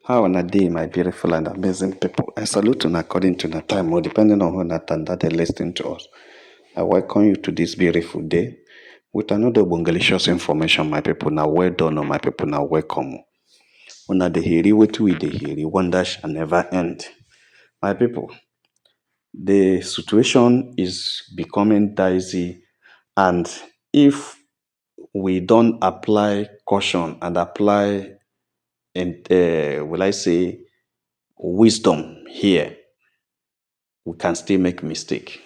How on a day, my beautiful and amazing people. I salute you according to the time or depending on when that time that they listen to us. I welcome you to this beautiful day with another bongalicious information, my people. Now well done, my people. Now welcome. Una the heary what we the heary wonder shall never end. My people, the situation is becoming dicey, and if we don't apply caution and apply and will I say wisdom here, we can still make mistake.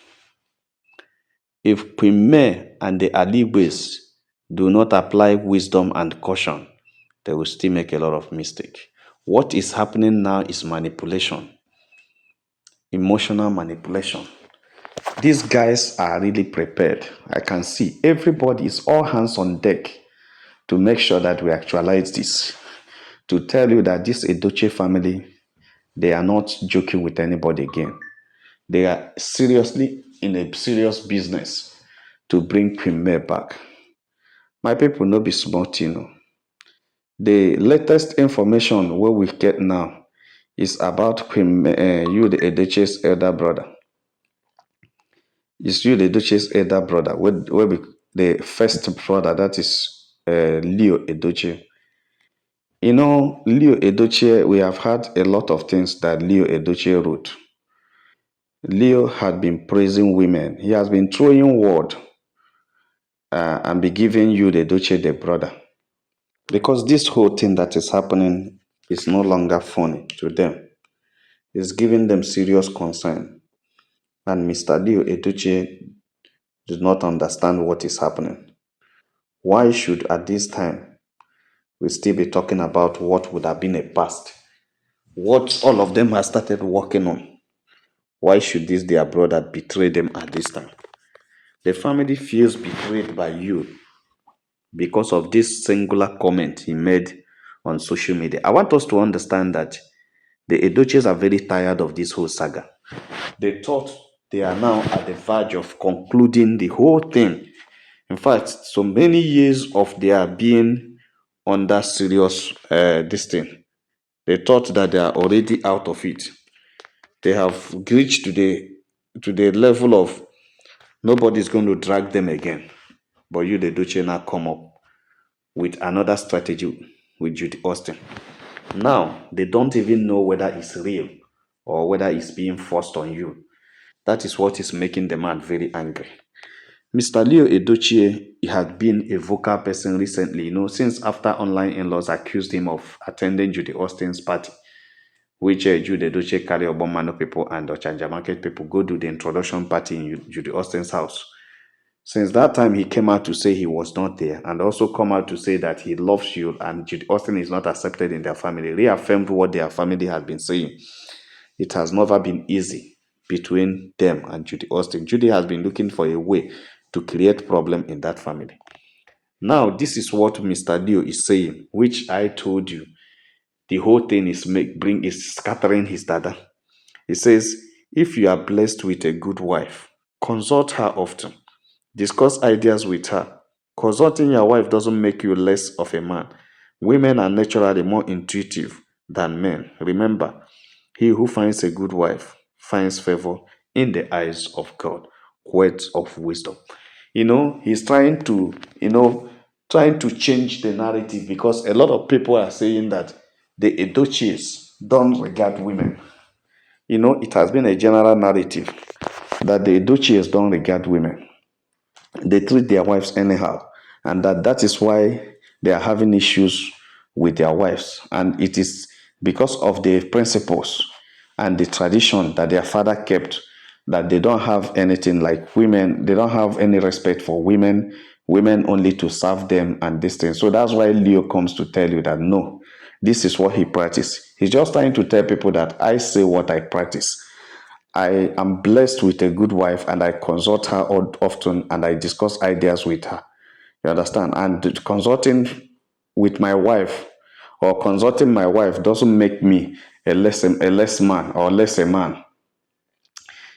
If Premier and the Alibis do not apply wisdom and caution, they will still make a lot of mistake. What is happening now is manipulation, emotional manipulation. These guys are really prepared. I can see everybody is all hands on deck to make sure that we actualize this. To tell you that this Edochie family, they are not joking with anybody again. They are seriously in a serious business to bring Queen May back. My people no be smart, you know. The latest information what we get now is about Queen you the Edochie's elder brother. It's you the Edochie's elder brother. Where we, the first brother, that is Leo Edochie. You know, Leo Edochie, we have had a lot of things that Leo Edochie wrote. Leo had been praising women. He has been throwing word and be giving you the Edochie the brother. Because this whole thing that is happening is no longer funny to them. It's giving them serious concern. And Mr. Leo Edochie does not understand what is happening. Why should at this time we still be talking about what would have been a past? What all of them have started working on. Why should this their brother betray them at this time? The family feels betrayed by you because of this singular comment he made on social media. I want us to understand that the Edochies are very tired of this whole saga. They thought they are now at the verge of concluding the whole thing. In fact, so many years of their being under serious this thing, they thought that they are already out of it. They have reached to the level of nobody's going to drag them again. But you, the Edochie, now come up with another strategy with Judy Austin. Now, they don't even know whether it's real or whether it's being forced on you. That is what is making the man very angry. Mr. Leo Edochie had been a vocal person recently, since after online in-laws accused him of attending Judy Austin's party, which Judy Edochie carry Obomano people and Ochanja Market people go do the introduction party in Judy Austin's house. Since that time, he came out to say he was not there and also come out to say that he loves you and Judy Austin is not accepted in their family, reaffirmed what their family had been saying. It has never been easy between them and Judy Austin. Judy has been looking for a way to create problem in that family. Now, this is what Mr. Leo is saying, which I told you. The whole thing is scattering his dada. He says, if you are blessed with a good wife, consult her often. Discuss ideas with her. Consulting your wife doesn't make you less of a man. Women are naturally more intuitive than men. Remember, he who finds a good wife finds favor in the eyes of God. Words of wisdom. He's trying to, change the narrative because a lot of people are saying that the Edochies don't regard women. It has been a general narrative that the Edochies don't regard women. They treat their wives anyhow, and that is why they are having issues with their wives, and it is because of the principles and the tradition that their father kept, that they don't have anything like women. They don't have any respect for women only to serve them and this thing. So that's why Leo comes to tell you that no, this is what he practiced. He's just trying to tell people that I say what I practice. I am blessed with a good wife and I consult her often and I discuss ideas with her. You understand? And consulting with my wife or consulting my wife doesn't make me a less man or less a man.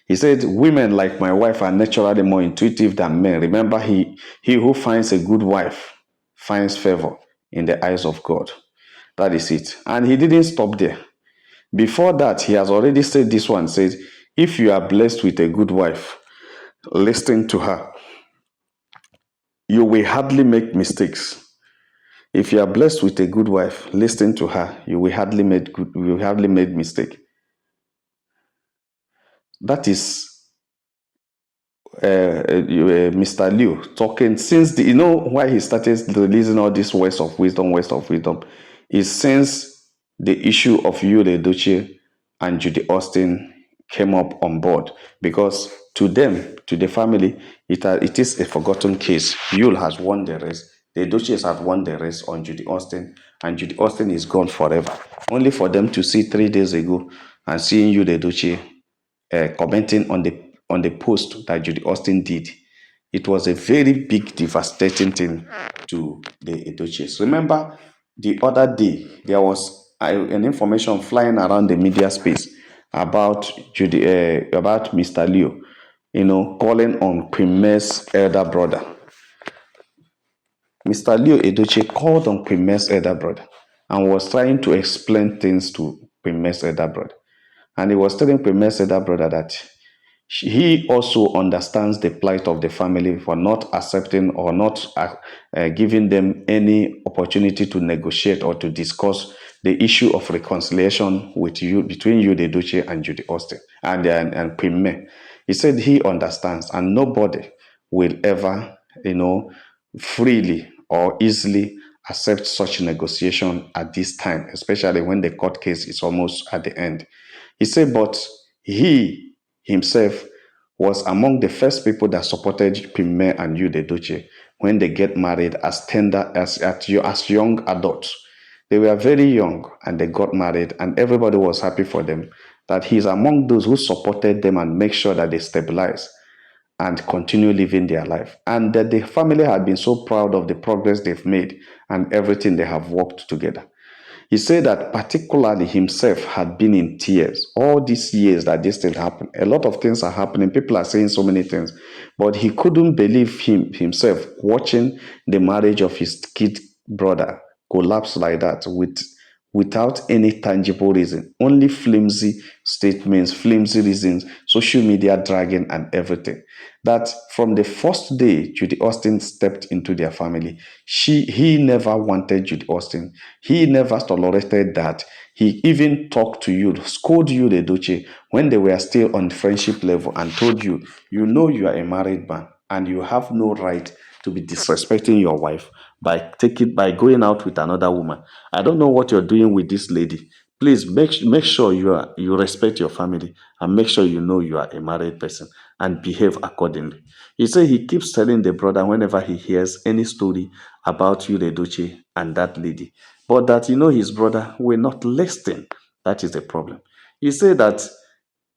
He said, women like my wife are naturally more intuitive than men. Remember, he who finds a good wife finds favor in the eyes of God. That is it. And he didn't stop there. Before that, he has already said this one says, if you are blessed with a good wife, listen to her. You will hardly make mistakes. If you are blessed with a good wife, listen to her. You will hardly make mistake. That is Mr. Liu talking since the, you know why he started releasing all these words of wisdom, is since the issue of Yul Edochie and Judy Austin came up on board, because to them, to the family, it is a forgotten case. Yul has won the race. The Edochies have won the race on Judy Austin, and Judy Austin is gone forever. Only for them to see 3 days ago and seeing Yul Edochie commenting on the post that Judy Austin did. It was a very big, devastating thing to the Edochies. Remember, the other day there was an information flying around the media space about about Mr. Leo, calling on Queen May's elder brother. Mr. Leo Edochie called on Queen May's elder brother and was trying to explain things to Queen May's elder brother. And he was telling Queen May's elder brother that he also understands the plight of the family for not accepting or not giving them any opportunity to negotiate or to discuss the issue of reconciliation with you between you, the Duce, and Judy Austin and Queen May. He said he understands, and nobody will ever, freely or easily accept such negotiation at this time, especially when the court case is almost at the end. He said, but he himself was among the first people that supported Pime and Yude Doche when they get married as tender as young adults. They were very young and they got married, and everybody was happy for them. That he's among those who supported them and make sure that they stabilize and continue living their life. And that the family had been so proud of the progress they've made and everything they have worked together. He said that particularly himself had been in tears all these years that this thing happened. A lot of things are happening. People are saying so many things, but he couldn't believe himself watching the marriage of his kid brother collapse like that without any tangible reason, only flimsy statements, flimsy reasons, social media dragging and everything. That from the first day Judy Austin stepped into their family, he never wanted Judy Austin. He never tolerated that. He even talked to you, scolded you, the Duce, when they were still on friendship level, and told you, you are a married man and you have no right to be disrespecting your wife by going out with another woman. I don't know what you're doing with this lady. Please make sure you respect your family and make sure you know you are a married person and behave accordingly. He said he keeps telling the brother whenever he hears any story about you, the Duce, and that lady, but that his brother will not listen. That is the problem. He said that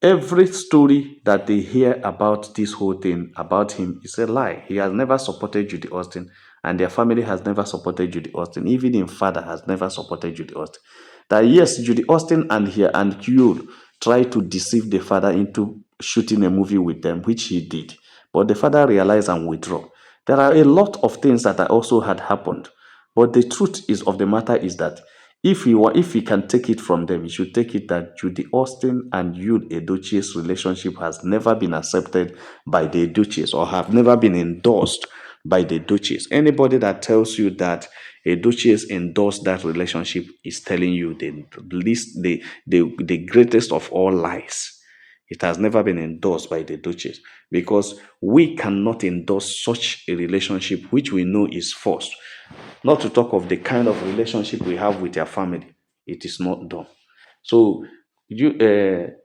every story that they hear about this whole thing about him is a lie. He has never supported Judy Austin, and their family has never supported Judy Austin. Even his father has never supported Judy Austin. That yes, Judy Austin and Q tried to deceive the father into shooting a movie with them, which he did. But the father realized and withdrew. There are a lot of things that also had happened. But the truth is of the matter is that if he can take it from them, he should take it that Judy Austin and Yul Edochie's relationship has never been accepted by the Edochies or have never been endorsed by the Edochies. Anybody that tells you that Edochies endorsed that relationship is telling you the greatest of all lies. It has never been endorsed by the Duchess, because we cannot endorse such a relationship which we know is forced. Not to talk of the kind of relationship we have with your family. It is not done. So you, the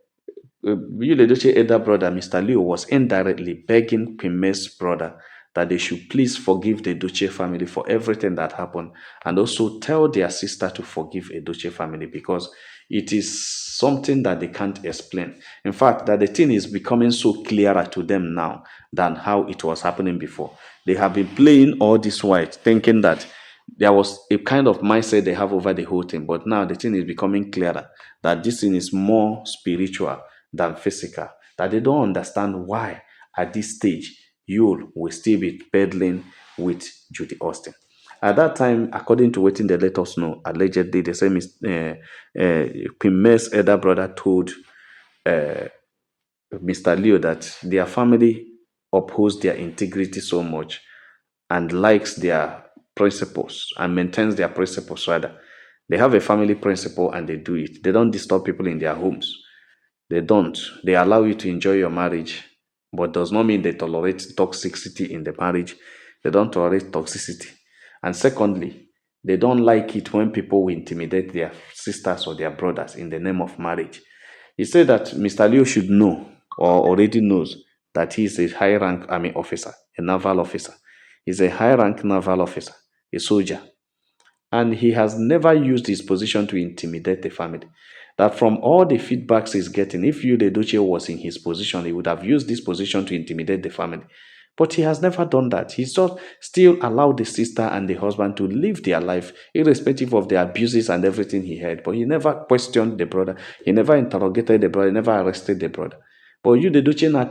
Edochie elder brother, Mr. Leo, was indirectly begging Pime's brother that they should please forgive the Edochie family for everything that happened, and also tell their sister to forgive Edochie family, because it is something that they can't explain. In fact, that the thing is becoming so clearer to them now than how it was happening before. They have been playing all this while, thinking that there was a kind of mindset they have over the whole thing, but now the thing is becoming clearer that this thing is more spiritual than physical, that they don't understand why at this stage you will still be peddling with Judy Austin. At that time, according to wetin they let us know, allegedly, they say Queen May's elder brother told Mr. Leo that their family upholds their integrity so much and likes their principles and maintains their principles rather. They have a family principle and they do it. They don't disturb people in their homes. They don't. They allow you to enjoy your marriage, but does not mean they tolerate toxicity in the marriage. They don't tolerate toxicity. And secondly, they don't like it when people will intimidate their sisters or their brothers in the name of marriage. He said that Mr. Leo should know or already knows that he is a high rank army officer, a naval officer. He's a high rank naval officer, a soldier. And he has never used his position to intimidate the family. That from all the feedbacks he's getting, if you, the Edochie, was in his position, he would have used this position to intimidate the family. But he has never done that. He's just still allowed the sister and the husband to live their life, irrespective of the abuses and everything he heard. But he never questioned the brother. He never interrogated the brother. He never arrested the brother. But you, the Edochie, now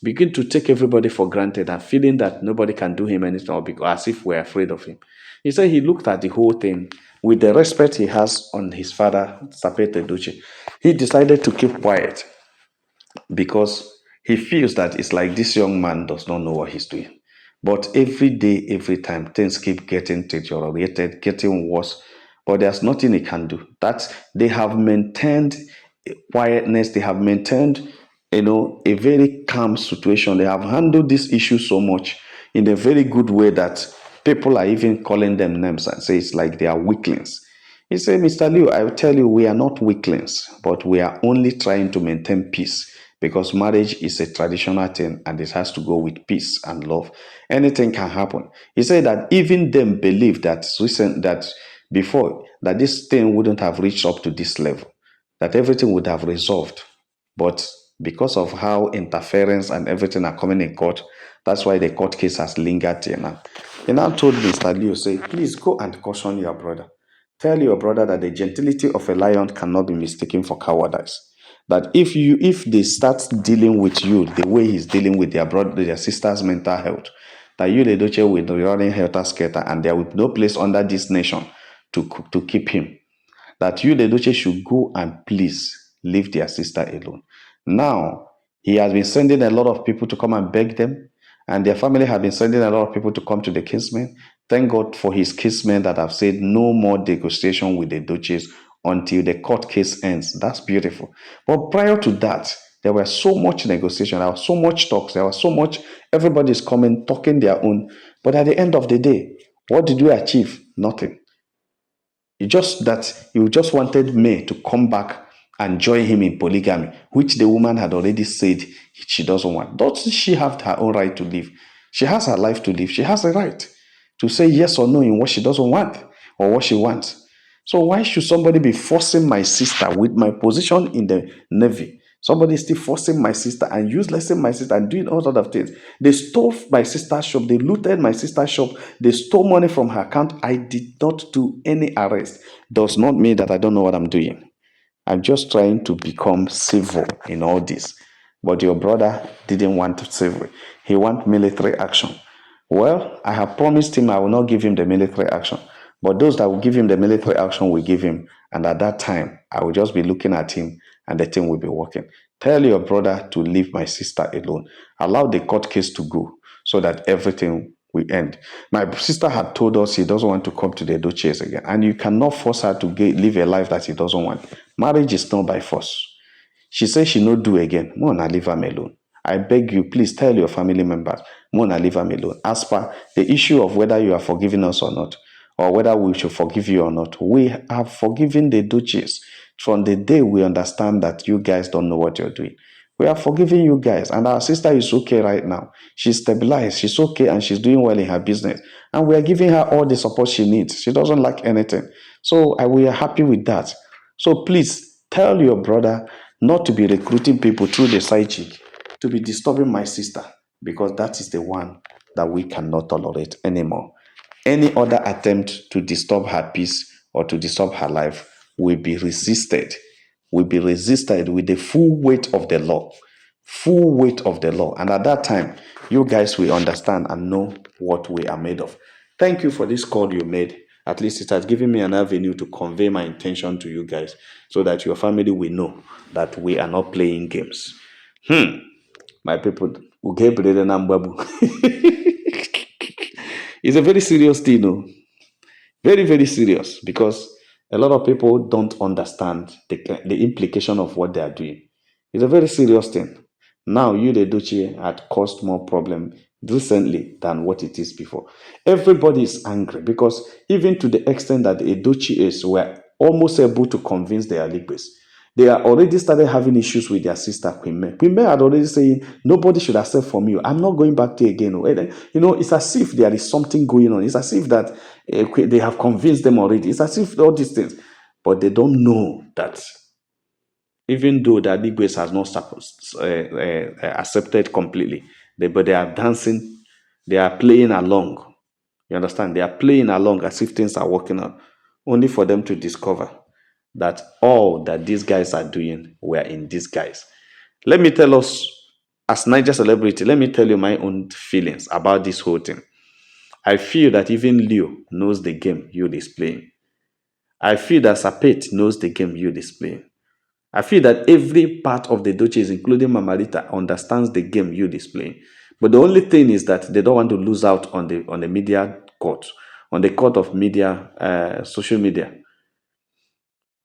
begin to take everybody for granted and feeling that nobody can do him anything or as if we're afraid of him. He said he looked at the whole thing with the respect he has on his father, Sapete Edochie. He decided to keep quiet because he feels that it's like this young man does not know what he's doing. But every day, every time, things keep getting deteriorated, getting worse. But there's nothing he can do. That they have maintained quietness, they have maintained, a very calm situation. They have handled this issue so much in a very good way that people are even calling them names and say it's like they are weaklings. He said, Mr. Liu, I will tell you, we are not weaklings, but we are only trying to maintain peace because marriage is a traditional thing and it has to go with peace and love. Anything can happen. He said that even them believe that before that this thing wouldn't have reached up to this level, that everything would have resolved. But because of how interference and everything are coming in court, that's why the court case has lingered till now. He now told Mr. Liu, say, please go and caution your brother. Tell your brother that the gentility of a lion cannot be mistaken for cowardice. That if they start dealing with you the way he's dealing with their sister's mental health, that you, the Edochie, will be running helter skelter, and there will be no place under this nation to keep him. That you, the Edochie, should go and please leave their sister alone. Now, he has been sending a lot of people to come and beg them, and their family have been sending a lot of people to come to the kinsmen. Thank God for his kinsmen that have said no more negotiation with the Edochies until the court case ends. That's beautiful. But prior to that, there was so much negotiation, there was so much talks, there was so much, everybody's coming, talking their own. But at the end of the day, what did we achieve? Nothing. You just wanted May to come back and join him in polygamy, which the woman had already said she doesn't want. Doesn't she have her own right to live? She has her life to live. She has a right to say yes or no in what she doesn't want or what she wants. So why should somebody be forcing my sister with my position in the Navy? Somebody is still forcing my sister and uselessing my sister and doing all sorts of things. They stole my sister's shop. They looted my sister's shop. They stole money from her account. I did not do any arrest. Does not mean that I don't know what I'm doing. I'm just trying to become civil in all this. But your brother didn't want civil. He want military action. Well, I have promised him I will not give him the military action. But those that will give him the military action will give him. And at that time, I will just be looking at him and the thing will be working. Tell your brother to leave my sister alone. Allow the court case to go so that everything will end. My sister had told us he doesn't want to come to the Edochies again. And you cannot force her to live a life that he doesn't want. Marriage is not by force. She says she no do again. Mona, leave her alone. I beg you, please tell your family members, Mona, leave her alone. As per the issue of whether you are forgiving us or not, or whether we should forgive you or not, we have forgiven the Duchess from the day we understand that you guys don't know what you're doing. We are forgiving you guys, and our sister is okay right now. She's stabilized, she's okay, and she's doing well in her business. And we are giving her all the support she needs. She doesn't lack anything. So we are happy with that. So please tell your brother not to be recruiting people through the side chick to be disturbing my sister, because that is the one that we cannot tolerate anymore. Any other attempt to disturb her peace or to disturb her life will be resisted, with the full weight of the law. Full weight of the law. And at that time, you guys will understand and know what we are made of. Thank you for this call you made. At least it has given me an avenue to convey my intention to you guys so that your family will know that we are not playing games. My people, Ugebrede na Mbabu. It's a very serious thing, no? Very, very serious because a lot of people don't understand the implication of what they are doing. It's a very serious thing. Now, you, the Edochie, had caused more problem recently than what it is before. Everybody is angry because even to the extent that the Edochie is, were almost able to convince their leaders. They are already started having issues with their sister Queen May. Queen May had already saying, nobody should accept from you. I'm not going back to you again. It's as if there is something going on. It's as if that they have convinced them already. It's as if all these things. But they don't know that even though the Adigwes has not accepted completely, but they are dancing, they are playing along. You understand? They are playing along as if things are working out, only for them to discover that all that these guys are doing were in disguise. Let me tell us, as Niger celebrity, let me tell you my own feelings about this whole thing. I feel that even Leo knows the game you is playing. I feel that Sapet knows the game you is playing. I feel that every part of the Duchess, including Mamarita, understands the game you is playing. But the only thing is that they don't want to lose out on the media court, on the court of media, social media.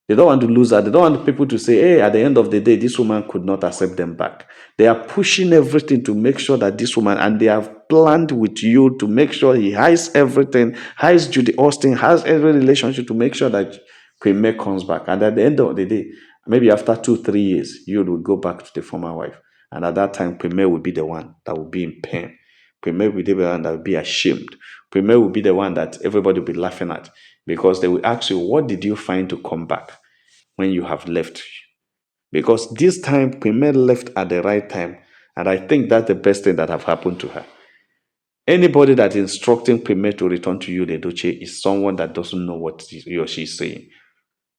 They don't want to lose out. They don't want people to say, hey, at the end of the day, this woman could not accept them back. They are pushing everything to make sure that this woman, and they have planned with you to make sure he hides everything, hides Judy Austin, has every relationship to make sure that Queen May comes back. And at the end of the day, maybe after 2-3 years, you will go back to the former wife. And at that time, Queen May will be the one that will be in pain. Queen May will be the one that will be ashamed. Queen May will be the one that everybody will be laughing at because they will ask you, what did you find to come back when you have left? Because this time, Queen May left at the right time. And I think that's the best thing that have happened to her. Anybody that is instructing Queen May to return to you, the Edochie, is someone that doesn't know what he or she is saying.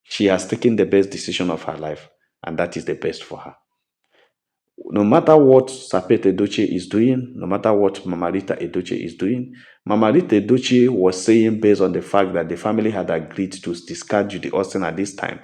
She has taken the best decision of her life, and that is the best for her. No matter what Sapet Edochie is doing, no matter what Mamarita Edochie is doing, Mamarita Edochie was saying based on the fact that the family had agreed to discard Judy Austin at this time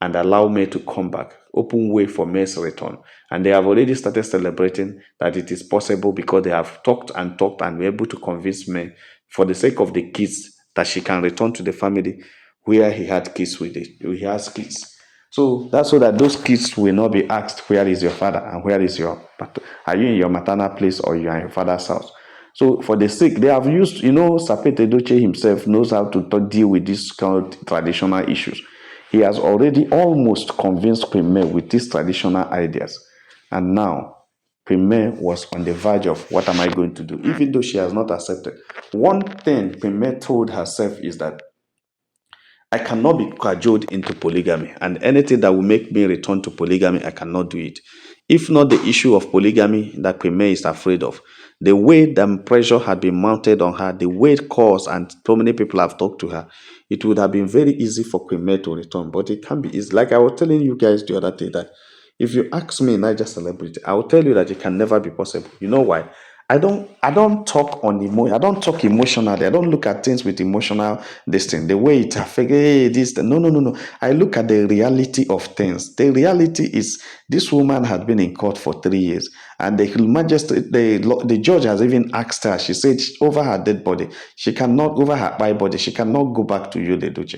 and allow May to come back, open way for May's return. And they have already started celebrating that it is possible because they have talked and were able to convince May, for the sake of the kids, that she can return to the family where he had kids with it. He has kids. So that's so that those kids will not be asked, where is your father and where is are you in your maternal place or you are in your father's house? So for the sake, they have used, Sapet Edochie himself knows how to deal with these kind of traditional issues. He has already almost convinced Queen May with these traditional ideas. And now, Queen May was on the verge of, what am I going to do? Even though she has not accepted. One thing Queen May told herself is that I cannot be cajoled into polygamy, and anything that will make me return to polygamy, I cannot do it. If not the issue of polygamy that Queen May is afraid of, the way the pressure had been mounted on her, the way it caused, and so many people have talked to her, it would have been very easy for Queen May to return, but it can't be easy. Like I was telling you guys the other day that if you ask me, Niger celebrity, I will tell you that it can never be possible. You know why? I don't talk on I don't talk emotionally. I don't look at things with emotional this thing. The way it affects, hey, this no no no no. I look at the reality of things. The reality is this woman had been in court for 3 years, and the magistrate, the judge has even asked her. She said over her dead body, she cannot, over her by body, she cannot go back to you, the Duce.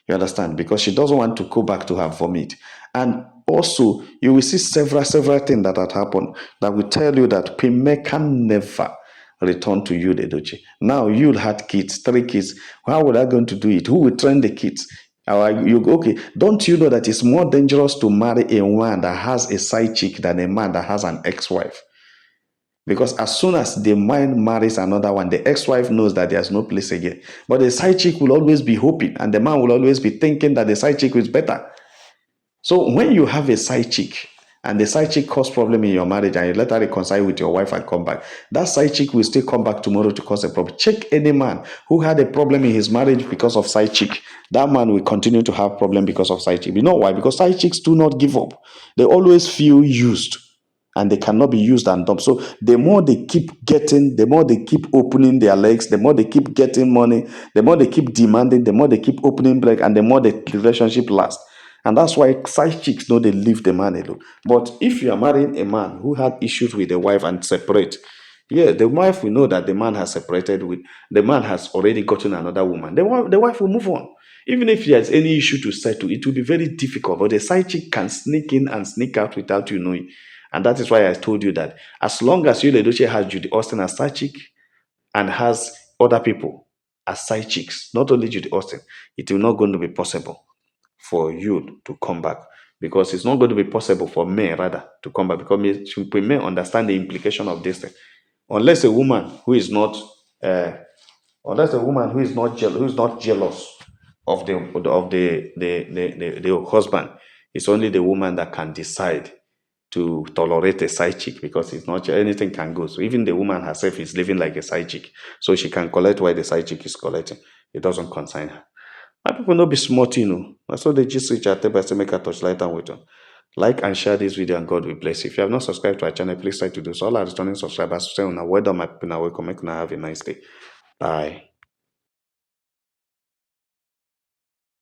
You understand? Because she doesn't want to go back to her vomit. And also, you will see several things that had happened that will tell you that Pime can never return to you, the Edochie. Now you had kids, 3 kids. How would I going to do it? Who will train the kids? Okay, don't you know that it's more dangerous to marry a man that has a side chick than a man that has an ex-wife? Because as soon as the man marries another one, the ex-wife knows that there's no place again. But the side chick will always be hoping, and the man will always be thinking that the side chick is better. So when you have a side chick, and the side chick cause problem in your marriage, and you let her reconcile with your wife and come back, that side chick will still come back tomorrow to cause a problem. Check any man who had a problem in his marriage because of side chick. That man will continue to have problem because of side chick. You know why? Because side chicks do not give up. They always feel used. and they cannot be used and dumped. So the more they keep getting, the more they keep opening their legs, the more they keep getting money, the more they keep demanding, the more they keep opening leg, and the more the relationship lasts. And that's why side chicks know they leave the man alone. But if you are marrying a man who had issues with the wife and separate, yeah, the wife will know that the man has separated with, the man has already gotten another woman. The wife will move on. Even if there's any issue to settle, it will be very difficult. But the side chick can sneak in and sneak out without you knowing. And that is why I told you that as long as you, Edochie, has Judy Austin as side chick and has other people as side chicks, not only Judy Austin, it will not going to be possible for you to come back, because it's not going to be possible for men rather to come back, because men understand the implication of this thing. Unless a woman who is not uh, who is not jealous of the husband. It's only the woman that can decide to tolerate a side chick, because it's not anything can go. So even the woman herself is living like a side chick, so she can collect what the side chick is collecting. It doesn't concern her. My people no be smart, you know. That's what they just switch at by say make a touch light and wait on. Like and share this video, and God will bless you. If you have not subscribed to our channel, please try to do so. All our returning subscribers say, "Una well done, my people. Now welcome. Make una have a nice day. Bye."